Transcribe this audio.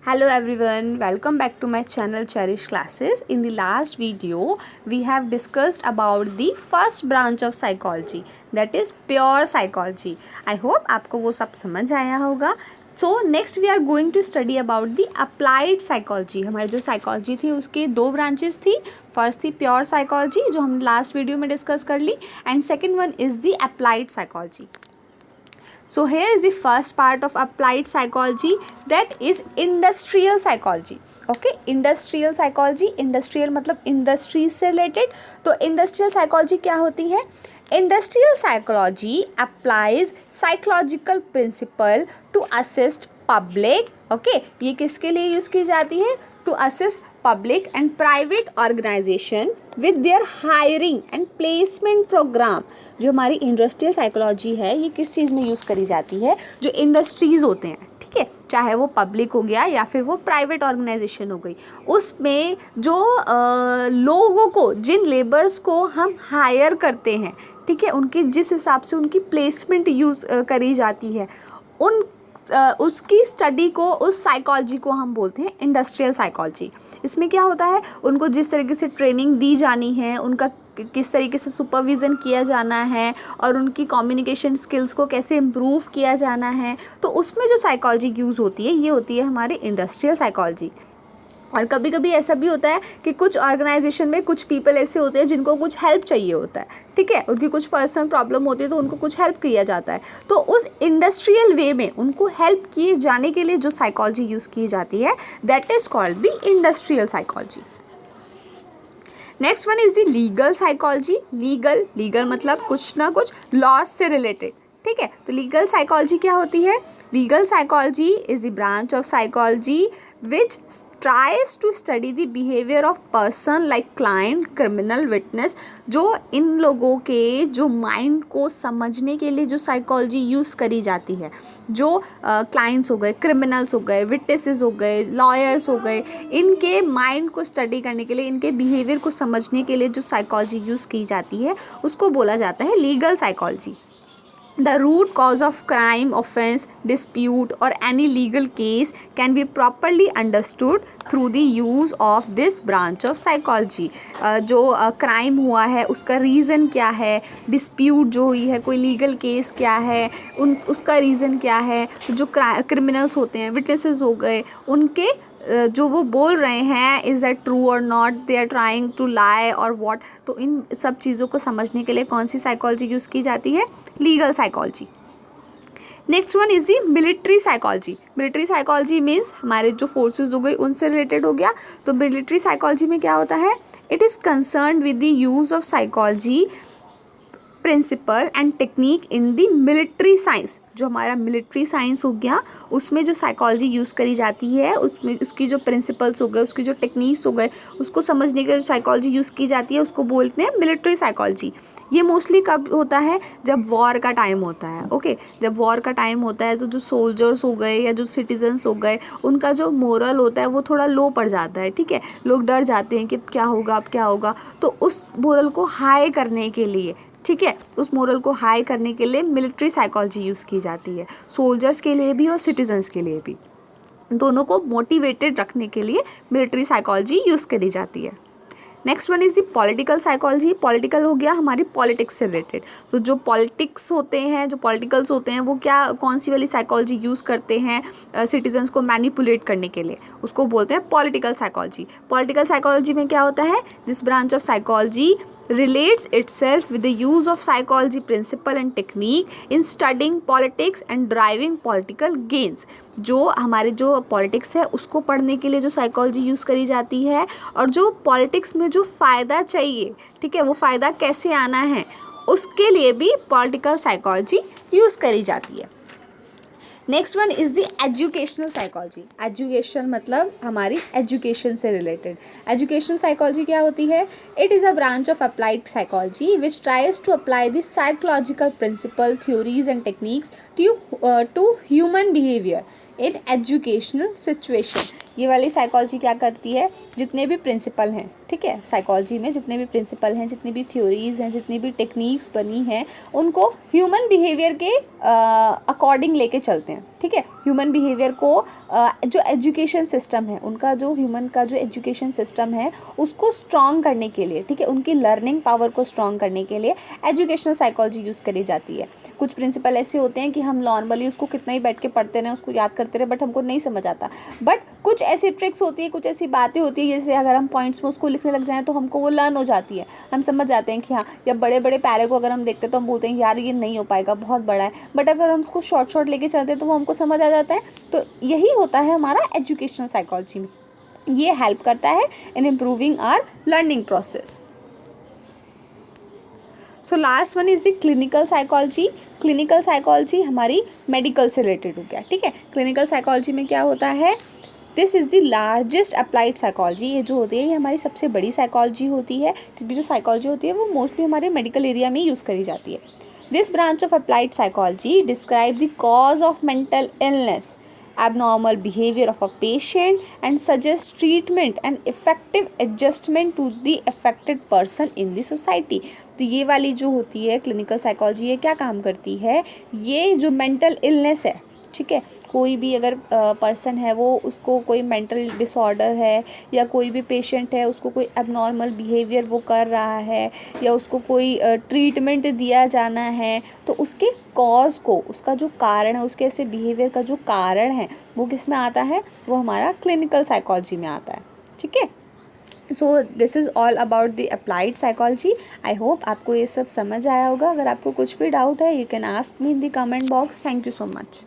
Hello everyone, welcome back to my channel Cherish Classes. In the last video, we have discussed about the first branch of psychology, that is pure psychology. I hope आपको वो सब समझ आया होगा. So next we are going to study about the applied psychology. हमारी जो psychology थी उसके दो branches थी. First थी pure psychology जो हम last video में discuss कर ली, and second one is the applied psychology. So here is the first part of applied psychology, that is industrial psychology. Okay, industrial psychology, industrial मतलब industry से related. तो industrial psychology क्या होती है? Industrial psychology applies psychological principle to assist public. Okay, ये किसके लिए use की जाती है? To assist public and private organization with their hiring and placement program. जो हमारी इंडस्ट्रियल साइकोलॉजी है ये किस चीज़ में यूज़ करी जाती है? जो इंडस्ट्रीज़ होते हैं, ठीक है, चाहे वो पब्लिक हो गया या फिर वो प्राइवेट ऑर्गेनाइजेशन हो गई, उसमें जो लोगों को, जिन लेबर्स को हम हायर करते हैं, ठीक है, उनकी जिस हिसाब से उनकी प्लेसमेंट यूज़ करी जाती है, उन उसकी स्टडी को, उस साइकोलॉजी को हम बोलते हैं इंडस्ट्रियल साइकोलॉजी. इसमें क्या होता है, उनको जिस तरीके से ट्रेनिंग दी जानी है, उनका किस तरीके से सुपरविज़न किया जाना है और उनकी कम्युनिकेशन स्किल्स को कैसे इम्प्रूव किया जाना है, तो उसमें जो साइकोलॉजी यूज़ होती है ये होती है हमारी इंडस्ट्रियल साइकोलॉजी. और कभी कभी ऐसा भी होता है कि कुछ ऑर्गेनाइजेशन में कुछ पीपल ऐसे होते हैं जिनको कुछ हेल्प चाहिए होता है, ठीक है, उनकी कुछ पर्सनल प्रॉब्लम होती है तो उनको कुछ हेल्प किया जाता है. तो उस इंडस्ट्रियल वे में उनको हेल्प किए जाने के लिए जो साइकोलॉजी यूज़ की जाती है, that is called the industrial psychology. Next one is the legal psychology. Legal मतलब कुछ ना कुछ लॉज से रिलेटेड, ठीक है. तो लीगल साइकोलॉजी क्या होती है? Legal psychology is the branch of psychology which tries to study the behavior of person like client, criminal, witness. जो इन लोगों के जो माइंड को समझने के लिए जो साइकोलॉजी यूज़ करी जाती है, जो क्लाइंट्स हो गए, क्रिमिनल्स हो गए, विटनेसेस हो गए, लॉयर्स हो गए, इनके माइंड को स्टडी करने के लिए, इनके बिहेवियर को समझने के लिए जो साइकोलॉजी यूज़ की जाती है उसको बोला जाता है legal psychology. The root cause of crime, offense, dispute or any legal case can be properly understood through the use of this branch of psychology. जो क्राइम हुआ है उसका रीज़न क्या है, डिस्प्यूट जो हुई है, कोई लीगल केस क्या है, उसका रीज़न क्या है, तो जो क्रिमिनल्स होते हैं, विटनेसेस हो गए, उनके जो वो बोल रहे हैं, is that true or not, they are trying to lie or what, तो इन सब चीज़ों को समझने के लिए कौन सी साइकोलॉजी यूज़ की जाती है? Legal psychology. Next one is the military psychology. Military psychology means हमारे जो फोर्सेस हो गई उनसे रिलेटेड हो गया. तो मिलिट्री साइकोलॉजी में क्या होता है? It is concern with the use of psychology principle and technique in the military science. जो हमारा मिलिट्री साइंस हो गया उसमें जो साइकोलॉजी यूज़ करी जाती है, उसमें उसकी जो प्रिंसिपल्स हो गए, उसकी जो टेक्निक्स हो गए, उसको समझने के लिए जो साइकोलॉजी यूज़ की जाती है उसको बोलते हैं मिलिट्री साइकोलॉजी. ये मोस्टली कब होता है? जब वॉर का टाइम होता है. ओके, जब वॉर का टाइम होता है तो जो सोल्जर्स हो गए या जो सिटीजन्स हो गए, उनका जो मोरल होता है वो थोड़ा लो पड़ जाता है, ठीक है, लोग डर जाते हैं कि क्या होगा, अब क्या होगा. तो उस मोरल को हाई करने के लिए, ठीक है, उस मोरल को हाई करने के लिए मिलिट्री साइकोलॉजी यूज़ की जाती है. सोल्जर्स के लिए भी और सिटीजन्स के लिए भी, दोनों को मोटिवेटेड रखने के लिए मिलिट्री साइकोलॉजी यूज़ करी जाती है. Next one is the political psychology. Political हो गया हमारी पॉलिटिक्स से रिलेटेड. तो जो पॉलिटिक्स होते हैं, जो पॉलिटिकल्स होते हैं, वो क्या, कौन सी वाली साइकोलॉजी यूज़ करते हैं सिटीजन्स को मैनिपुलेट करने के लिए, उसको बोलते हैं पॉलिटिकल साइकोलॉजी. पॉलिटिकल साइकोलॉजी में क्या होता है? This branch of psychology relates itself with the use of psychology principle and technique in studying politics and driving political gains. जो हमारे जो पॉलिटिक्स है उसको पढ़ने के लिए जो साइकोलॉजी यूज़ करी जाती है, और जो पॉलिटिक्स में जो फ़ायदा चाहिए, ठीक है, वो फ़ायदा कैसे आना है, उसके लिए भी पॉलिटिकल साइकोलॉजी यूज़ करी जाती है. Next one is the educational psychology. Education मतलब हमारी एजुकेशन से रिलेटेड. एजुकेशनल साइकोलॉजी क्या होती है? It is a branch of applied psychology which tries to apply the psychological principle, theories and techniques to human behaviour in educational situation. ये वाली psychology क्या करती है? जितने भी प्रिंसिपल हैं, ठीक है। साइकोलॉजी में जितने भी प्रिंसिपल हैं, जितनी भी थ्योरीज हैं, जितनी भी टेक्निक्स बनी हैं, उनको ह्यूमन बिहेवियर के अकॉर्डिंग लेके चलते हैं, ठीक है। ह्यूमन बिहेवियर को जो एजुकेशन सिस्टम है उनका, जो ह्यूमन का जो एजुकेशन सिस्टम है उसको स्ट्रॉन्ग करने के लिए, ठीक है, उनकी लर्निंग पावर को स्ट्रॉन्ग करने के लिए एजुकेशनल साइकोलॉजी यूज़ करी जाती है। कुछ प्रिंसिपल ऐसे होते हैं कि हम नॉर्मली उसको कितना ही बैठ के पढ़ते रहें, उसको याद करते रहे, बट हमको नहीं समझ आता। बट कुछ ऐसी ट्रिक्स होती है, कुछ ऐसी बातें होती है, जैसे अगर हम पॉइंट्स में उसको लिखने लग जाएँ तो हमको वो लर्न हो जाती है, हम समझ जाते हैं कि हाँ। या बड़े बड़े पैरे को अगर हम देखते हैं तो हम बोलते हैं यार ये नहीं हो पाएगा, बहुत बड़ा है, बट अगर हम उसको शॉर्ट शॉर्ट लेके चलते हैं तो वो हमको समझ आ जाता है। तो यही होता है हमारा एजुकेशनल साइकोलॉजी में, ये हेल्प करता है in improving our learning process. So last one is the clinical psychology. Clinical psychology हमारी मेडिकल से रिलेटेड हो गया, ठीक है। क्लिनिकल साइकोलॉजी में क्या होता है, this is the largest applied psychology. ये जो होती है ये हमारी सबसे बड़ी साइकोलॉजी होती है, क्योंकि जो साइकोलॉजी होती है वो मोस्टली हमारे मेडिकल एरिया में यूज़ करी जाती है। This branch of applied psychology describe the cause of mental illness, abnormal behavior of a patient and suggest treatment and effective adjustment to the affected person in the society। तो ये वाली जो होती है क्लिनिकल साइकोलॉजी, ये क्या काम करती है, ये जो मेंटल इलनेस है, ठीक है, कोई भी अगर पर्सन है वो, उसको कोई मेंटल डिसऑर्डर है या कोई भी पेशेंट है उसको कोई एबनॉर्मल बिहेवियर वो कर रहा है या उसको कोई ट्रीटमेंट दिया जाना है, तो उसके कॉज को, उसका जो कारण है, उसके ऐसे बिहेवियर का जो कारण है वो किस में आता है, वो हमारा क्लिनिकल साइकोलॉजी में आता है, ठीक है। So this is all about the applied psychology. I hope आपको ये सब समझ आया होगा। अगर आपको कुछ भी डाउट है you can ask me in the comment box. Thank you so much.